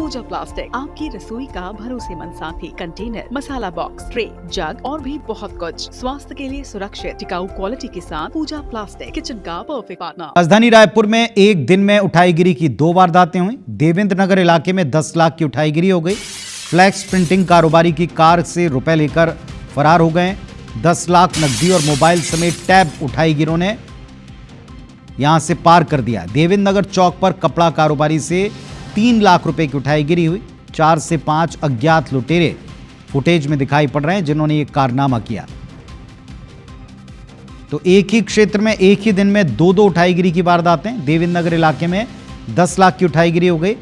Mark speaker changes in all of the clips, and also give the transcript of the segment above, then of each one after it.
Speaker 1: पूजा plastic, आपकी रसोई का भरोसेमंद साथी। कंटेनर, मसाला बॉक्स, ट्रे, जग और भी बहुत कुछ स्वास्थ्य के लिए सुरक्षित टिकाऊ क्वालिटी के साथ पूजा प्लास्टिक किचन का परफेक्ट पार्टनर।
Speaker 2: राजधानी रायपुर में एक दिन में उठाईगिरी की 2 वारदातें हुई। देवेंद्र नगर इलाके में 10 लाख की उठाईगिरी हो गई। फ्लैक्स प्रिंटिंग कारोबारी की कार से रुपए लेकर फरार हो गए। 10 लाख नकदी और मोबाइल समेत टैब उठाईगिरों ने यहां से पार कर दिया। देवेंद्र नगर चौक पर कपड़ा कारोबारी से 3 लाख रुपए की उठाईगिरी हुई। 4 से 5 अज्ञात लुटेरे फुटेज में दिखाई पड़ रहे हैं जिन्होंने ये कारनामा किया। तो एक ही क्षेत्र में एक ही दिन में 2-2 उठाईगिरी की वारदातें। देवेंद्र नगर इलाके में 10 लाख की उठाईगिरी हो गई।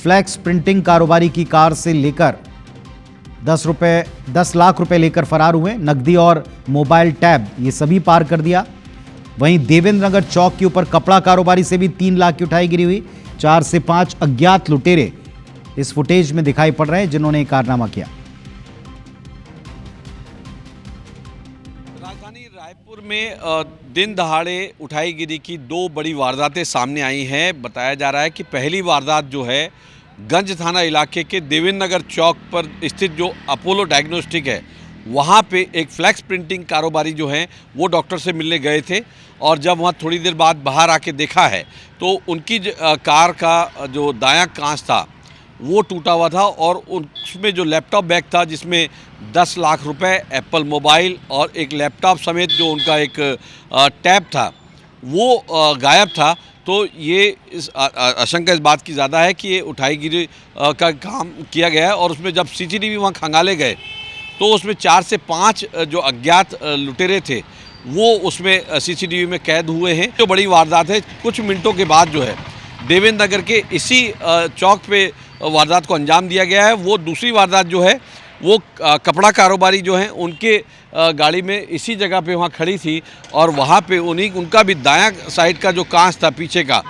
Speaker 2: फ्लैक्स प्रिंटिंग कारोबारी की कार से लेकर 10 लाख रुपए लेकर फरार हुए। नकदी और मोबाइल टैब ये सभी पार कर दिया। वहीं देवेंद्र नगर चौक के ऊपर कपड़ा कारोबारी से भी 3 लाख की उठाईगिरी हुई। 4 से 5 अज्ञात लुटेरे इस फुटेज में दिखाई पड़ रहे हैं जिन्होंने ये कारनामा किया।
Speaker 3: राजधानी रायपुर में दिन दहाड़े उठाईगिरी की 2 बड़ी वारदातें सामने आई हैं। बताया जा रहा है कि पहली वारदात जो है गंज थाना इलाके के देवेंद्र नगर चौक पर स्थित जो अपोलो डायग्नोस्टिक है वहाँ पे एक फ्लैक्स प्रिंटिंग कारोबारी जो हैं वो डॉक्टर से मिलने गए थे और जब वहाँ थोड़ी देर बाद बाहर आके देखा है तो उनकी कार का जो दायां कांच था वो टूटा हुआ था और उसमें जो लैपटॉप बैग था जिसमें 10 लाख रुपए, एप्पल मोबाइल और एक लैपटॉप समेत जो उनका एक टैब था वो गायब था। तो ये इस आशंका इस बात की ज़्यादा है कि ये उठाईगिरी का काम किया गया है और उसमें जब सीसीटीवी वहाँ खंगाले गए तो उसमें 4 से 5 जो अज्ञात लुटेरे थे वो उसमें सीसीटीवी में कैद हुए हैं। जो बड़ी वारदात है कुछ मिनटों के बाद जो है देवेंद्र नगर के इसी चौक पे वारदात को अंजाम दिया गया है। वो दूसरी वारदात जो है वो कपड़ा कारोबारी जो हैं उनके गाड़ी में इसी जगह पे वहाँ खड़ी थी और वहाँ पे उनका भी दायां साइड का जो कांच था पीछे का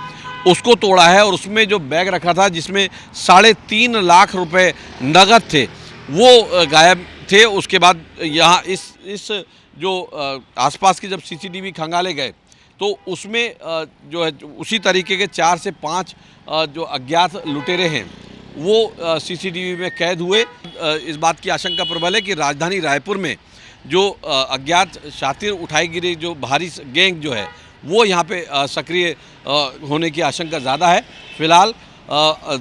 Speaker 3: उसको तोड़ा है और उसमें जो बैग रखा था जिसमें 3.5 लाख रुपए नगद थे वो गायब थे। उसके बाद यहाँ इस जो आसपास की जब सीसीटीवी खंगाले गए तो उसमें जो है उसी तरीके के 4 से 5 जो अज्ञात लुटेरे हैं वो सीसीटीवी में कैद हुए। इस बात की आशंका प्रबल है कि राजधानी रायपुर में जो अज्ञात शातिर उठाईगिरी जो भारी गैंग जो है वो यहाँ पे सक्रिय होने की आशंका ज़्यादा है। फिलहाल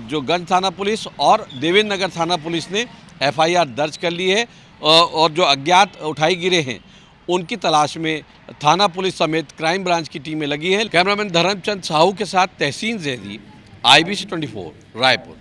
Speaker 3: जो गंज थाना पुलिस और देवेंद्र नगर थाना पुलिस ने FIR दर्ज कर ली है और जो अज्ञात उठाईगिरे हैं उनकी तलाश में थाना पुलिस समेत क्राइम ब्रांच की टीमें लगी हैं। कैमरामैन धर्मचंद साहू के साथ तहसीन जैदी, IBC 24 रायपुर।